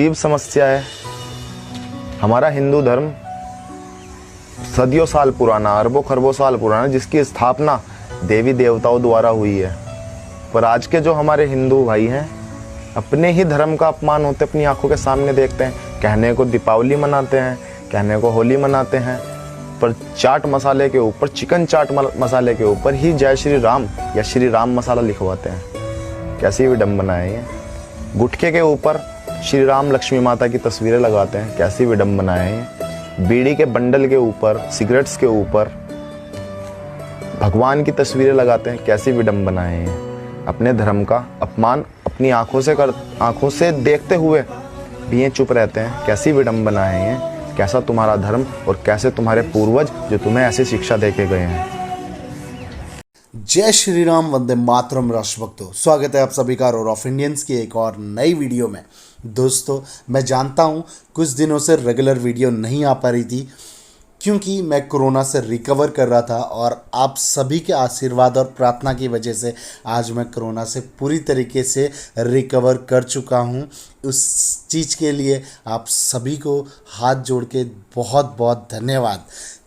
अजीब समस्या है। हमारा हिंदू धर्म सदियों साल पुराना, अरबों खरबों साल पुराना, जिसकी स्थापना देवी देवताओं द्वारा हुई है। पर आज के जो हमारे हिंदू भाई हैं, अपने ही धर्म का अपमान होते अपनी आंखों के सामने देखते हैं। कहने को दीपावली मनाते हैं, कहने को होली मनाते हैं, पर चाट मसाले के ऊपर, चिकन चाट मसाले के ऊपर ही जय श्री राम या श्री राम मसाला लिखवाते हैं। कैसी विडंबना है ये। गुटखे के ऊपर श्री राम लक्ष्मी माता की तस्वीरें लगाते हैं। कैसी विडंबना है ये। बीड़ी के बंडल के ऊपर, सिगरेट्स के ऊपर भगवान की तस्वीरें लगाते हैं। कैसी विडंबना है ये। अपने धर्म का अपमान अपनी आंखों से देखते हुए भी ये चुप रहते हैं। कैसी विडंबना है ये। कैसा तुम्हारा धर्म और कैसे तुम्हारे पूर्वज जो तुम्हें ऐसी शिक्षा देके गए हैं। जय श्री राम, वंदे मातरम राष्ट्रभक्तों। स्वागत है आप सभी का रोर ऑफ इंडियंस की एक और नई वीडियो में। दोस्तों, मैं जानता हूँ कुछ दिनों से रेगुलर वीडियो नहीं आ पा रही थी क्योंकि मैं कोरोना से रिकवर कर रहा था, और आप सभी के आशीर्वाद और प्रार्थना की वजह से आज मैं कोरोना से पूरी तरीके से रिकवर कर चुका हूँ। उस चीज़ के लिए आप सभी को हाथ जोड़ के बहुत बहुत धन्यवाद।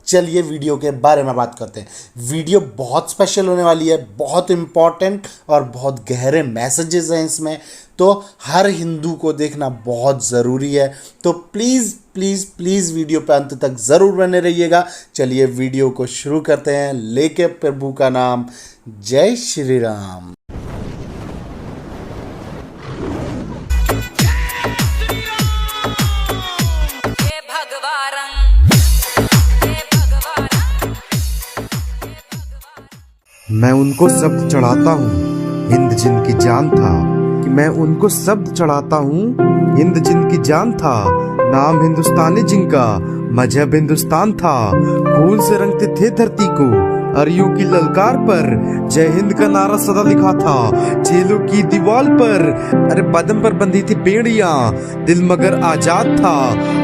चलिए वीडियो के बारे में बात करते हैं। वीडियो बहुत स्पेशल होने वाली है, बहुत इम्पॉर्टेंट और बहुत गहरे मैसेजेस हैं इसमें, तो हर हिंदू को देखना बहुत ज़रूरी है। तो प्लीज़ प्लीज़ प्लीज़ वीडियो पे अंत तक ज़रूर बने रहिएगा। चलिए वीडियो को शुरू करते हैं, लेके प्रभु का नाम। जय श्री राम। मैं उनको शब्द चढ़ाता हूँ, हिंद जिनकी जान था। कि मैं उनको शब्द चढ़ाता हूँ, हिंद जिनकी जान था। नाम हिंदुस्तानी जिनका, मजहब हिंदुस्तान था। खून से रंगते थे धरती को, अरियों की ललकार पर जय हिंद का नारा सदा लिखा था जेलों की दीवार पर। अरे बदन पर बंधी थी बेड़ियां, दिल मगर आजाद था।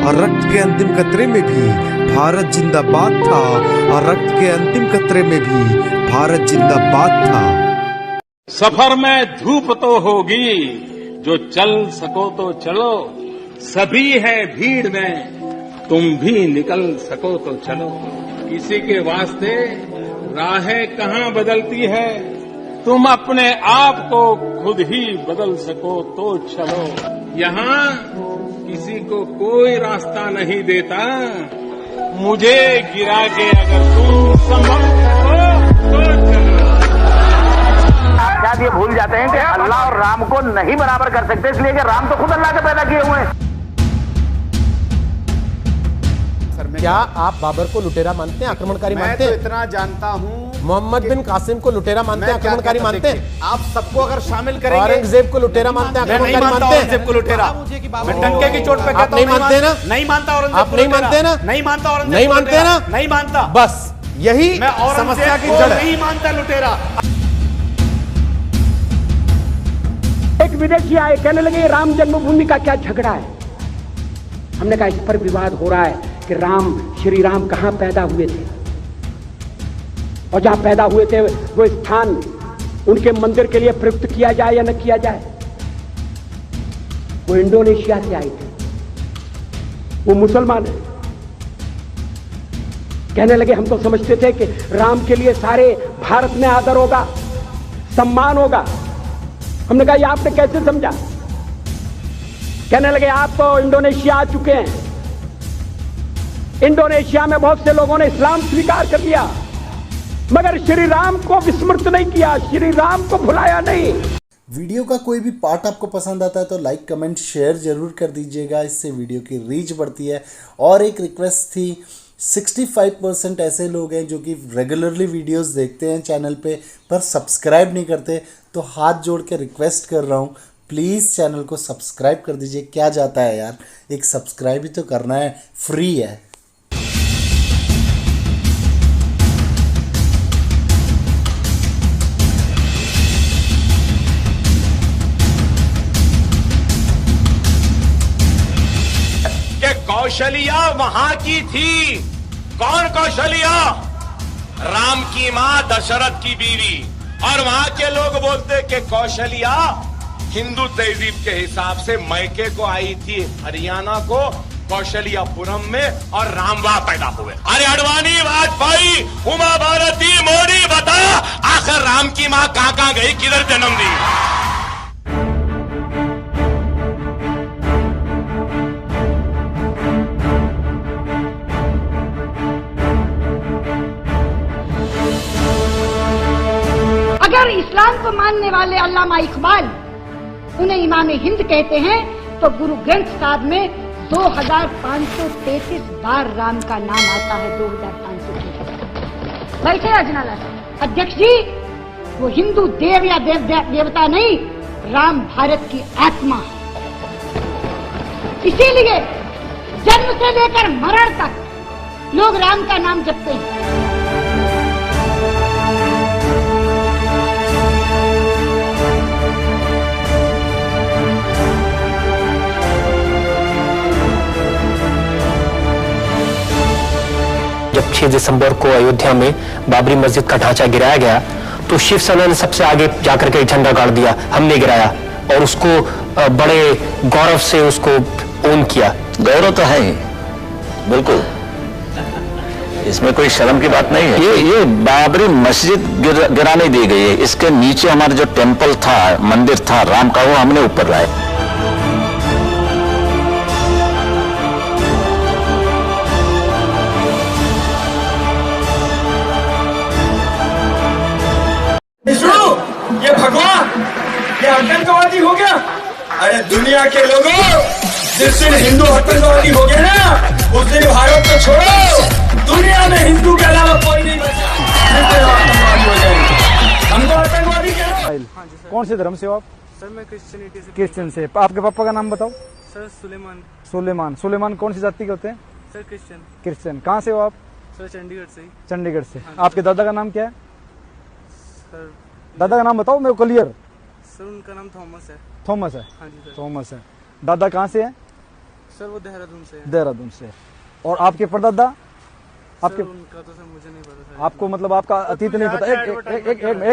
और रक्त के अंतिम कतरे में भी भारत जिंदाबाद था। और रक्त के अंतिम कतरे में भी भारत जिंदाबाद था। सफर में धूप तो होगी, जो चल सको तो चलो। सभी है भीड़ में, तुम भी निकल सको तो चलो। किसी के वास्ते राहें कहाँ बदलती है, तुम अपने आप को खुद ही बदल सको तो चलो। यहाँ किसी को कोई रास्ता नहीं देता, मुझे गिरा के अगर तुम संभल तो चलो। शायद ये भूल जाते हैं कि अल्लाह और राम को नहीं बराबर कर सकते, इसलिए कि राम तो खुद अल्लाह के पैदा किए हुए हैं। क्या आप बाबर को लुटेरा मानते हैं, आक्रमणकारी मानते हैं? मैं तो इतना जानता हूँ, मोहम्मद बिन कासिम को लुटेरा मानते हैं, आक्रमणकारी मानते हैं? आप सबको अगर शामिल करेंगे। औरंगजेब को लुटेरा मानते हैं, आक्रमणकारी मानते हैं? औरंगजेब को लुटेरा मैं डंके की चोट पे कहता हूं, नहीं मानते ना? नहीं मानता औरंगजेब। आप नहीं मानते ना? नहीं मानता औरंगजेब। नहीं मानते ना? नहीं मानता। बस यही समस्या की जड़ है। नहीं मानता लुटेरा। एक विदेशी आए, कहने लगे राम जन्मभूमि का क्या झगड़ा है। हमने कहा इस पर विवाद हो रहा है कि श्री राम कहां पैदा हुए थे, और जहां पैदा हुए थे वो स्थान उनके मंदिर के लिए प्रयुक्त किया जाए या न किया जाए। वो इंडोनेशिया से आए थे, वो मुसलमान है। कहने लगे हम तो समझते थे कि राम के लिए सारे भारत में आदर होगा, सम्मान होगा। हमने कहा ये आपने कैसे समझा? कहने लगे आप तो इंडोनेशिया आ चुके हैं, इंडोनेशिया में बहुत से लोगों ने इस्लाम स्वीकार कर लिया, मगर श्री राम को विस्मृत नहीं किया, श्री राम को भुलाया नहीं। वीडियो का कोई भी पार्ट आपको पसंद आता है तो लाइक कमेंट शेयर जरूर कर दीजिएगा, इससे वीडियो की रीच बढ़ती है। और एक रिक्वेस्ट थी, 65% ऐसे लोग हैं जो कि रेगुलरली वीडियोस देखते हैं चैनल पे पर सब्सक्राइब नहीं करते, तो हाथ जोड़ के रिक्वेस्ट कर रहा हूँ, प्लीज़ चैनल को सब्सक्राइब कर दीजिए। क्या जाता है यार, एक सब्सक्राइब ही तो करना है, फ्री है। कौशल्या वहां की थी। कौन कौशल्या? राम की मां, दशरथ की बीवी। और वहां के लोग बोलते कि कौशल्या हिंदू तहजीब के हिसाब से मैके को आई थी हरियाणा को कौशलियापुरम में और रामवा पैदा हुए। अरे अडवाणी, वाजपेयी, उमा भारती, मोदी, बता आखिर राम की मां कहां गई, किधर जन्म दी? अगर इस्लाम को मानने वाले अल्लामा इकबाल उन्हें इमाम हिंद कहते हैं, तो गुरु ग्रंथ साहब में 2533 बार राम का नाम आता है। 2533। बैठे अजनाला साहब। अध्यक्ष जी, वो हिंदू देव या देवता नहीं, राम भारत की आत्मा है। इसीलिए जन्म से लेकर मरण तक लोग राम का नाम जपते हैं। जब 6 दिसंबर को अयोध्या में बाबरी मस्जिद का ढांचा गिराया गया, तो शिवसेना ने सबसे आगे जाकर के झंडा गाड़ दिया, हमने गिराया, और उसको बड़े गौरव से उसको ओन किया। गौरव तो है ही, बिल्कुल, इसमें कोई शर्म की बात नहीं है। ये बाबरी मस्जिद गिराने दी गई है, इसके नीचे हमारा जो टेम्पल था, मंदिर था राम का, वो हमने ऊपर लाए। ये भगवान, ये आतंकवादी हो गया। अरे दुनिया के लोगों, जिस दिन हिंदू आतंकवादी हो गया ना, उस दिन भारत को छोड़ो, दुनिया में हिंदू के अलावा कोई नहीं बचा। आतंकवादी हो जाएंगे, हमको आतंकवादी कह रहे। कौन से धर्म से हो आप? सर मैं क्रिश्चियनिटी से। क्रिश्चियन से। आपके पापा का नाम बताओ। सर सुलेमान। सुलेमान। सुलेमान कौन सी जाति के होते हैं? Sir Christian. क्रिश्चियन। कहाँ से हो आप? सर चंडीगढ़ से ही। चंडीगढ़ से। आपके दादा का नाम क्या है? सर दादा का नाम बताओ मेरे को क्लियर। सर उनका नाम थॉमस है। थॉमस है? हाँ जी सर। थॉमस है। दादा कहाँ से है? सर वो देहरादून से है। देहरादून से। और आपके परदादा? आपके उनका तो सर मुझे नहीं पता सर। आपको मतलब आपका अतीत नहीं पता? एक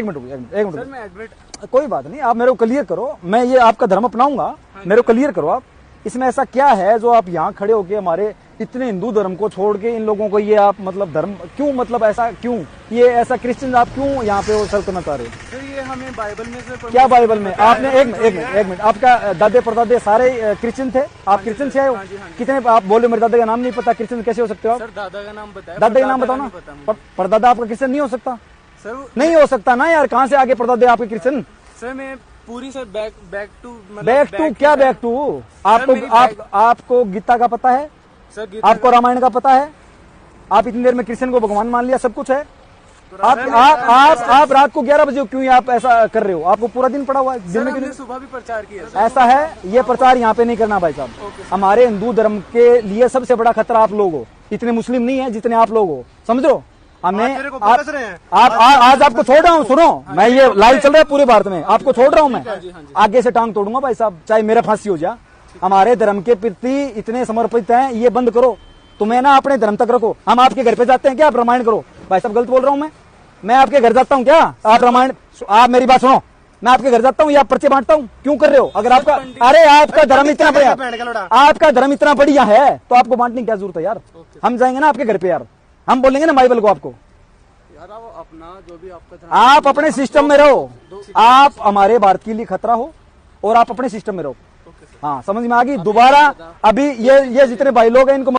मिनट सर मैं एडमिट। कोई बात नहीं, आप मेरे को क्लियर करो, मैं ये आपका धर्म अपनाऊंगा, मेरे को क्लियर करो आप। इसमें ऐसा क्या है जो आप यहाँ खड़े होके हमारे इतने हिंदू धर्म को छोड़ के इन लोगों को ये आप मतलब धर्म क्यों, मतलब ऐसा क्यों, ये ऐसा क्रिश्चियन आप क्यों यहाँ पे वो सल्तनत आ रहे? सर ये हमें बाइबल में से क्या बाइबल में? आपने एक मिनट, आपका दादे परदादे सारे क्रिश्चियन थे? आप क्रिश्चियन से आए हो? कितने? आप बोले मेरे दादा का नाम नहीं पता, क्रिश्चियन कैसे हो सकते हो आप? सर दादा का नाम बताया। दादा का नाम बताओ ना। परदादा आपका क्रिश्चियन नहीं हो सकता? सर नहीं हो सकता ना यार, कहाँ से आगे परदादे आपके क्रिश्चियन? सर मैं पूरी सर बैक टू क्या बैक टू? आपको गीता का पता है? सर आपको रामायण का पता है? आप इतनी देर में कृष्ण को भगवान मान लिया, सब कुछ है। आप रात को 11 बजे क्यों आप ऐसा कर रहे हो? आपको पूरा दिन पड़ा हुआ है, दिन में क्यों? सुबह भी प्रचार किया। ऐसा है, ये प्रचार यहाँ पे नहीं करना भाई साहब। हमारे हिंदू धर्म के लिए सबसे बड़ा खतरा आप लोग हो, इतने मुस्लिम नहीं है जितने आप लोग हो, समझो। हमें आज आपको छोड़ रहा हूँ, सुनो, मैं ये लाइव चल रहा है पूरे भारत में, आपको छोड़ रहा हूँ मैं, आगे से टांग तोड़ूंगा भाई साहब, चाहे मेरा फांसी हो जाए। हमारे धर्म के प्रति इतने समर्पित हैं, ये बंद करो। तुम्हें ना अपने धर्म तक रखो। हम आपके घर पे जाते हैं क्या? आप रामायण करो। भाई साहब गलत बोल रहा हूँ मैं आपके घर जाता हूँ क्या? आप रामायण, आप मेरी बात सुनो, मैं आपके घर जाता हूँ या पर्चे बांटता हूँ? क्यों कर रहे हो? अगर आपका, अरे आपका धर्म इतना बढ़िया, आपका धर्म इतना बढ़िया है तो आपको बांटने की क्या जरूरत है यार? हम जाएंगे ना आपके घर पे यार, हम बोलेंगे ना बाइबल को आपको, अपना जो भी आपका आप अपने सिस्टम में रहो। आप हमारे भारत के लिए खतरा हो और आप अपने सिस्टम में रहो। हाँ, समझ में आ गई? दोबारा अभी ये जितने भाई लोग हैं इनको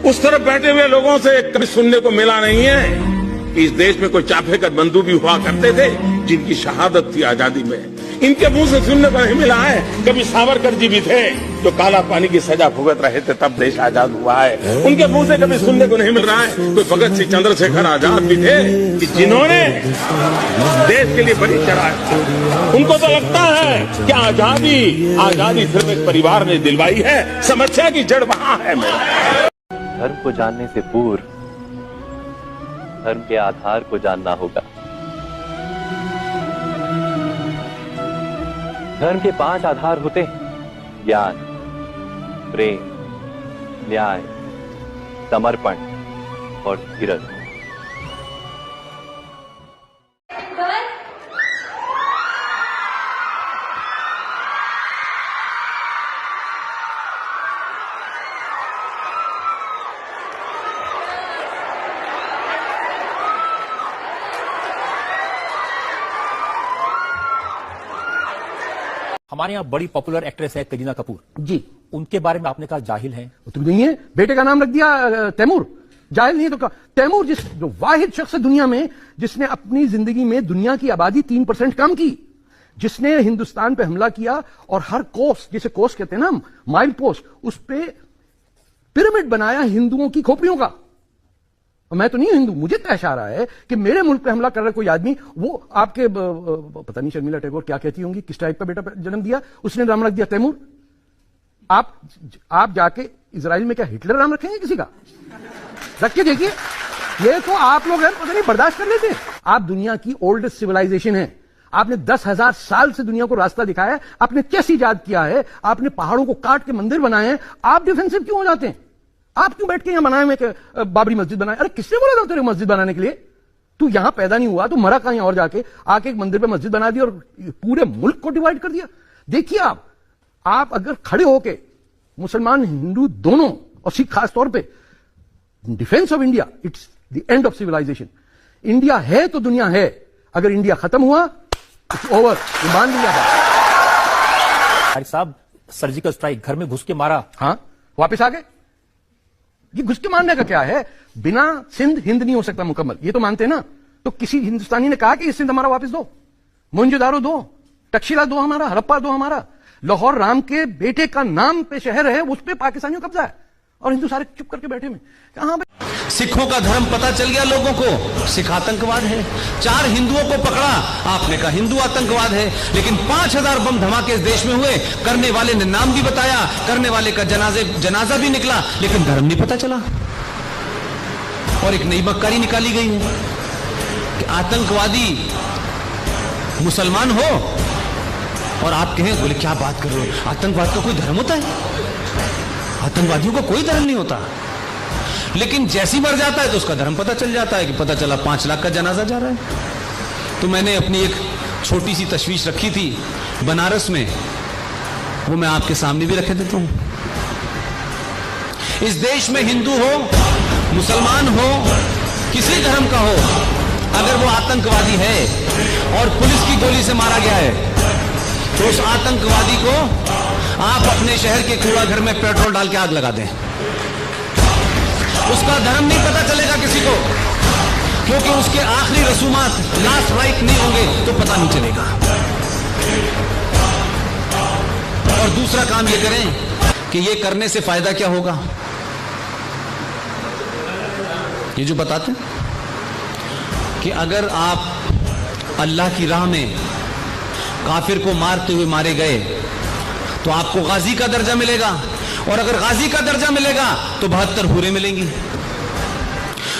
उस तरफ बैठे हुए लोगों से कभी सुनने को मिला नहीं है कि इस देश में कोई चाफेकर बंधु भी हुआ करते थे जिनकी शहादत थी आजादी में। इनके मुंह से सुनने को नहीं मिला है। कभी सावरकर जी भी थे जो काला पानी की सजा भुगत रहे थे, तब देश आजाद हुआ है। उनके मुंह से कभी सुनने को नहीं मिल रहा है। कोई भगत सिंह, चंद्रशेखर आजाद भी थे कि जिन्होंने देश के लिए बलि चढ़ाया। उनको तो लगता है कि आजादी सिर्फ एक परिवार ने दिलवाई है, समस्या की जड़ वहां है। धर्म को जानने से पूर्व धर्म के आधार को जानना होगा। धर्म के 5 आधार होते हैं: ज्ञान, प्रेम, न्याय, समर्पण और धीरज। हमारे यहाँ बड़ी पॉपुलर एक्ट्रेस है करीना कपूर जी, उनके बारे में आपने कहा जाहिल है। तो नहीं है, बेटे का नाम रख दिया तैमूर, जाहिल नहीं है तो तैमूर जो वाहिद शख्स है दुनिया में जिसने अपनी जिंदगी में दुनिया की आबादी 3% कम की, जिसने हिंदुस्तान पे हमला किया और हर कोस, जिसे कोस कहते हैं ना, माइल पोस्ट, उस पे पिरामिड बनाया हिंदुओं की खोपड़ियों का। और मैं तो नहीं हिंदू, मुझे तैश आ रहा है कि मेरे मुल्क पे हमला कर रहा है कोई आदमी, वो आपके पता नहीं शर्मिला टैगोर क्या कहती होंगी, किस टाइप का बेटा जन्म दिया, उसने नाम रख दिया तैमूर। आप जाके इजराइल में क्या हिटलर नाम रखेंगे किसी का? रख के देखिए, ये तो आप लोग हैं पता नहीं बर्दाश्त कर लेते हैं। आप दुनिया की ओल्डेस्ट सिविलाइजेशन है, आपने 10,000 साल से दुनिया को रास्ता दिखाया है, आपने चेस ईजाद किया है, आपने पहाड़ों को काट के मंदिर बनाए हैं, आप डिफेंसिव क्यों हो जाते हैं? आप क्यों बैठ के यहां बनाए में बाबरी मस्जिद बनाए? अरे किसने बोला था तेरे मस्जिद बनाने के लिए? तू यहां पैदा नहीं हुआ, तू मरा कहीं और जाके आके एक मंदिर पे मस्जिद बना दी और पूरे मुल्क को डिवाइड कर दिया। देखिए आप अगर खड़े होके मुसलमान हिंदू दोनों और सिख खास तौर पे defence of India, it's the end of civilisation. India है तो दुनिया है, अगर इंडिया खत्म हुआ इट्स ओवर, मान लिया भाई साहब। सर्जिकल स्ट्राइक, घर में घुस के मारा, हाँ वापस आ गए। ये घुस के मारने का क्या है? बिना सिंध हिंद नहीं हो सकता मुकम्मल, ये तो मानते हैं ना। तो किसी हिंदुस्तानी ने कहा कि ये सिंध हमारा वापस दो, मोहनजोदारो दो, तक्षशिला दो हमारा, हड़प्पा दो हमारा। लाहौर राम के बेटे का नाम पे शहर है, उस पे पाकिस्तानियों का कब्जा है और हिंदू सारे चुप करके बैठे में। कहां भाई? सिखों का धर्म पता चल गया लोगों को, सिख आतंकवाद है। 4 हिंदुओं को पकड़ा, आपने कहा हिंदू आतंकवाद है, लेकिन 5,000 बम धमाके इस देश में हुए, करने वाले ने नाम भी बताया, करने वाले का जनाजा भी निकला, लेकिन धर्म नहीं पता चला। और एक नई मक्कारी निकाली गई है कि आतंकवादी मुसलमान हो और आप कहें, बोले क्या बात कर रहे हो, आतंकवाद का कोई धर्म होता है? आतंकवादियों का कोई धर्म नहीं होता, लेकिन जैसी मर जाता है तो उसका धर्म पता चल जाता है कि पता चला 5 लाख का जनाजा जा रहा है। तो मैंने अपनी एक छोटी सी तशवीश रखी थी बनारस में, वो मैं आपके सामने भी रखे देता हूं। इस देश में हिंदू हो, मुसलमान हो, किसी धर्म का हो, अगर वो आतंकवादी है और पुलिस की गोली से मारा गया है तो उस आतंकवादी को आप अपने शहर के कूड़ा घर में पेट्रोल डाल के आग लगा दें, उसका धर्म नहीं पता चलेगा किसी को, क्योंकि उसके आखिरी रसूमात लास्ट राइट नहीं होंगे तो पता नहीं चलेगा। और दूसरा काम ये करें कि ये करने से फायदा क्या होगा, ये जो बताते हैं कि अगर आप अल्लाह की राह में काफिर को मारते हुए मारे गए तो आपको गाजी का दर्जा मिलेगा, और अगर गाजी का दर्जा मिलेगा तो 72 हूरें मिलेंगी।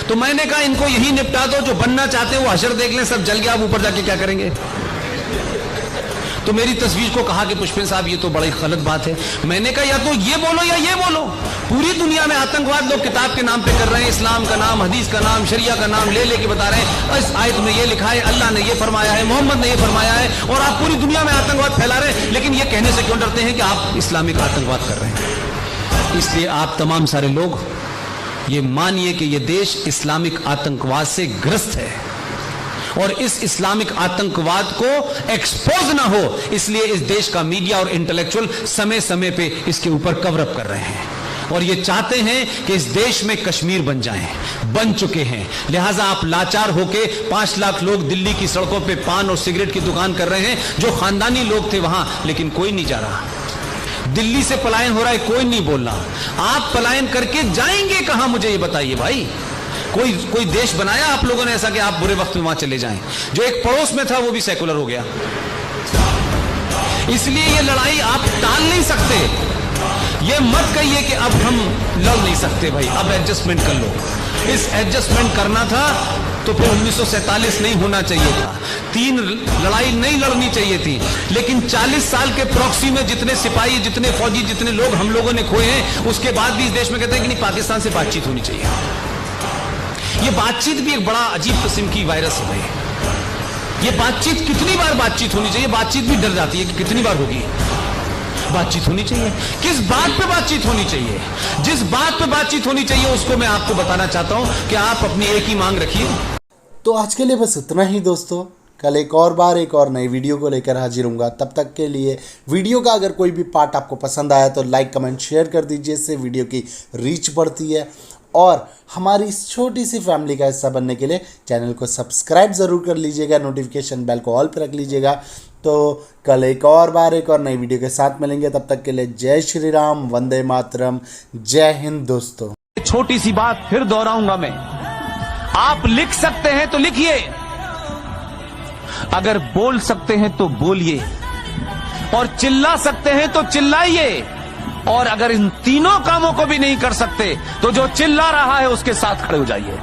तो मैंने कहा इनको यही निपटा दो, जो बनना चाहते हैं वो हशर देख लें, सब जल गया, अब ऊपर जाके क्या करेंगे। तो मेरी तस्वीर को कहा कि पुष्पेंद्र साहब ये तो बड़ी गलत बात है। मैंने कहा या तो ये बोलो या ये बोलो। पूरी दुनिया में आतंकवाद लोग किताब के नाम पे कर रहे हैं, इस्लाम का नाम, हदीस का नाम, शरिया का नाम ले लेके बता रहे हैं, इस आयत में ये लिखा है, अल्लाह ने ये फरमाया है, मोहम्मद ने ये फरमाया है, और आप पूरी दुनिया में आतंकवाद फैला रहे हैं। लेकिन ये कहने से क्यों डरते हैं कि आप इस्लामिक आतंकवाद कर रहे हैं। इसलिए आप तमाम सारे लोग ये मानिए कि ये देश इस्लामिक आतंकवाद से ग्रस्त है, और इस इस्लामिक आतंकवाद को एक्सपोज ना हो इसलिए इस देश का मीडिया और इंटेलेक्चुअल समय समय पे इसके ऊपर कवर अप कर रहे हैं, और ये चाहते हैं कि इस देश में कश्मीर बन जाएं, बन चुके हैं। लिहाजा आप लाचार होके 5 लाख लोग दिल्ली की सड़कों पे पान और सिगरेट की दुकान कर रहे हैं, जो खानदानी लोग थे वहां, लेकिन कोई नहीं जा रहा। दिल्ली से पलायन हो रहा है, कोई नहीं बोल रहा। आप पलायन करके जाएंगे कहां, मुझे ये बताइए भाई। कोई देश बनाया आप लोगों ने ऐसा कि आप बुरे वक्त में वहां चले जाएं? जो एक पड़ोस में था वो भी सेकुलर हो गया। इसलिए ये लड़ाई आप टाल नहीं सकते। ये मत कहिए कि अब हम लड़ नहीं सकते भाई, अब एडजस्टमेंट कर लो। इस एडजस्टमेंट करना था तो फिर 1947 नहीं होना चाहिए था, 3 लड़ाई नहीं लड़नी चाहिए थी। लेकिन 40 साल के प्रॉक्सी में जितने सिपाही, जितने फौजी, जितने लोग हम लोगों ने खोए हैं, उसके बाद भी इस देश में कहते हैं कि नहीं, पाकिस्तान से बातचीत होनी चाहिए। ये बातचीत भी एक बड़ा अजीब किस्म की वायरस है भाई। ये बातचीत कितनी बार बातचीत होनी चाहिए, बातचीत भी डर जाती है कि कितनी बार होगी। बातचीत होनी चाहिए, किस बात पे बातचीत होनी चाहिए? जिस बात पे बातचीत होनी चाहिए उसको मैं आपको बताना चाहता हूं कि आप अपनी एक ही मांग रखिए। तो आज के लिए बस इतना ही दोस्तों। कल एक और बार एक और नई वीडियो को लेकर हाजिर हूँगा। तब तक के लिए वीडियो का अगर कोई भी पार्ट आपको पसंद आया तो लाइक कमेंट शेयर कर दीजिए, इससे वीडियो की रीच बढ़ती है। और हमारी इस छोटी सी फैमिली का हिस्सा बनने के लिए चैनल को सब्सक्राइब ज़रूर कर लीजिएगा, नोटिफिकेशन बेल को ऑल पर रख लीजिएगा। तो कल एक और बार एक और नई वीडियो के साथ मिलेंगे, तब तक के लिए जय श्री राम, वंदे मातरम, जय हिंद दोस्तों। छोटी सी बात फिर दोहराऊंगा मैं, आप लिख सकते हैं तो लिखिए, अगर बोल सकते हैं तो बोलिए, और चिल्ला सकते हैं तो चिल्लाइए, और अगर इन तीनों कामों को भी नहीं कर सकते तो जो चिल्ला रहा है उसके साथ खड़े हो जाइए।